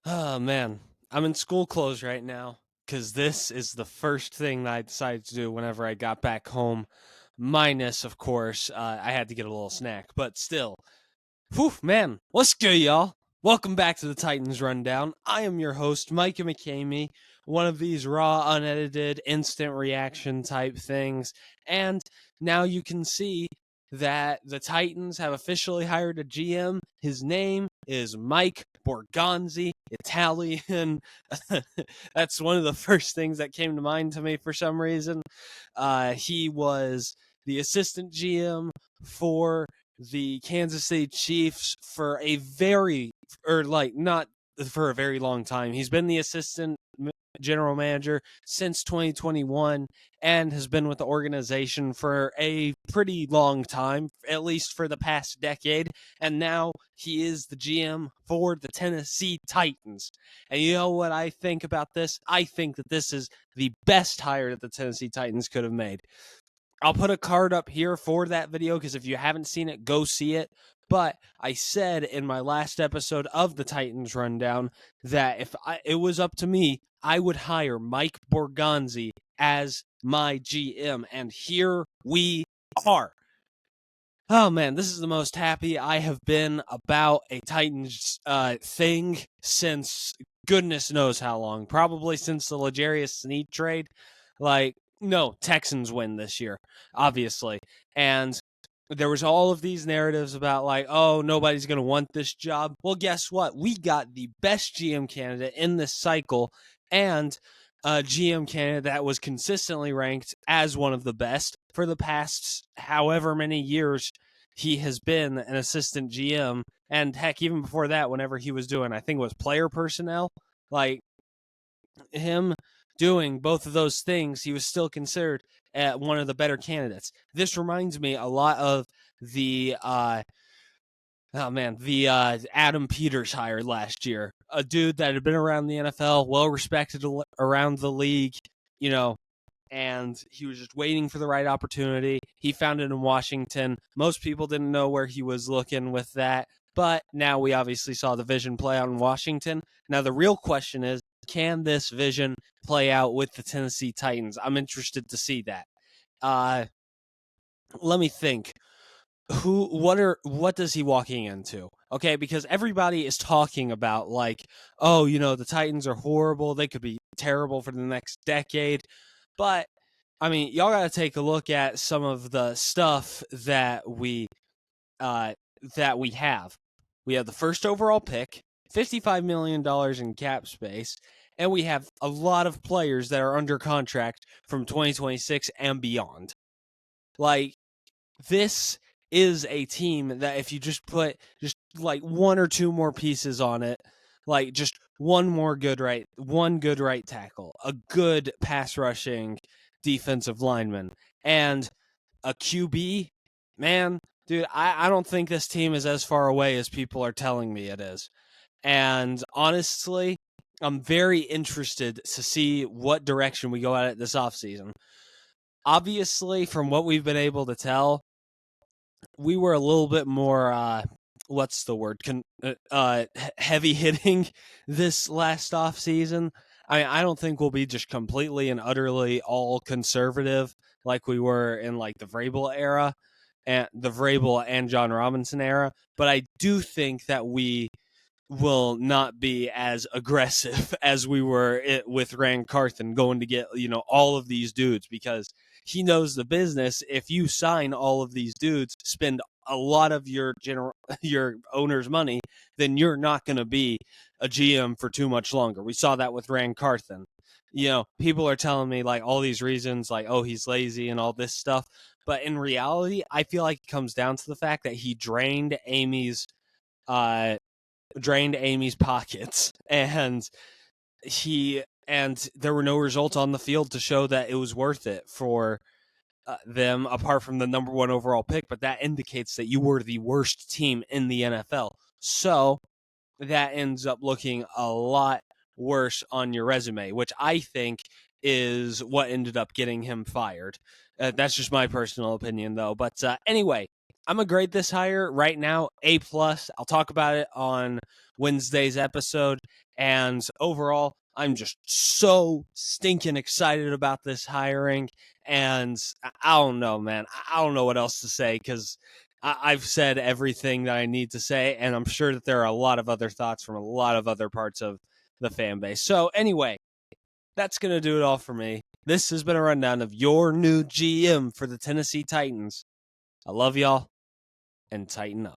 Oh man, I'm in school clothes right now because this is the first thing that I decided to do whenever I got back home. Minus, of course, I had to get a little snack, but still. Whew, man, what's good, y'all? Welcome back to the Titans Rundown. I am your host, Mike McCamey, one of these raw, unedited, instant reaction type things. And now you can see that the Titans have officially hired a GM. His name is Mike Borgonzi, Italian. That's one of the first things that came to mind to me for some reason. He was the assistant GM for the Kansas City Chiefs for a very, or like not for a very long time. He's been the assistant general manager since 2021 and has been with the organization for a pretty long time, at least for the past decade. And now he is the GM for the Tennessee Titans. And you know what I think about this? I think that this is the best hire that the Tennessee Titans could have made. I'll put a card up here for that video because if you haven't seen it, go see it. But I said in my last episode of the Titans Rundown that if it was up to me, I would hire Mike Borgonzi as my GM. And here we are. Oh man, this is the most happy I have been about a Titans thing since goodness knows how long. Probably since the L'Jarius Sneed trade. No, Texans win this year, obviously. And there was all of these narratives about oh, nobody's going to want this job. Well, guess what? We got the best GM candidate in this cycle and a GM candidate that was consistently ranked as one of the best for the past however many years he has been an assistant GM. And heck, even before that, whenever he was doing, I think it was player personnel, like him doing both of those things, he was still considered one of the better candidates. This reminds me a lot of the Adam Peters hire last year, a dude that had been around the NFL, well respected around the league, you know, and he was just waiting for the right opportunity. He found it in Washington. Most people didn't know where he was looking with that, but now we obviously saw the vision play out in Washington. Now the real question is, can this vision play out with the Tennessee Titans? I'm interested to see that. Let me think. What does he walking into? Okay, because everybody is talking about oh, the Titans are horrible. They could be terrible for the next decade. But I mean, y'all got to take a look at some of the stuff that we have. We have the first overall pick, $55 million in cap space, and we have a lot of players that are under contract from 2026 and beyond. Like, this is a team that if you just put just like one or two more pieces on it, like just one good right tackle, a good pass rushing defensive lineman, and a QB, man, dude, I don't think this team is as far away as people are telling me it is. And honestly, I'm very interested to see what direction we go at it this offseason. Obviously, from what we've been able to tell, we were a little bit more what's the word heavy hitting this last off season. I don't think we'll be just completely and utterly all conservative like we were in like the Vrabel and John Robinson era, but I do think that we will not be as aggressive as we were with Rand Carthen going to get, all of these dudes because he knows the business. If you sign all of these dudes, spend a lot of your owner's money, then you're not going to be a GM for too much longer. We saw that with Rand Carthen. People are telling me like all these reasons, like, oh, he's lazy and all this stuff. But in reality, I feel like it comes down to the fact that he drained Amy's pockets, and there were no results on the field to show that it was worth it for them, apart from the number one overall pick. But that indicates that you were the worst team in the NFL, so that ends up looking a lot worse on your resume, which I think is what ended up getting him fired. That's just my personal opinion, though. But anyway, I'm gonna grade this hire right now, A plus. I'll talk about it on Wednesday's episode. And overall, I'm just so stinking excited about this hiring. And I don't know, man. I don't know what else to say because I've said everything that I need to say, and I'm sure that there are a lot of other thoughts from a lot of other parts of the fan base. So anyway, that's gonna do it all for me. This has been a rundown of your new GM for the Tennessee Titans. I love y'all, and tighten up.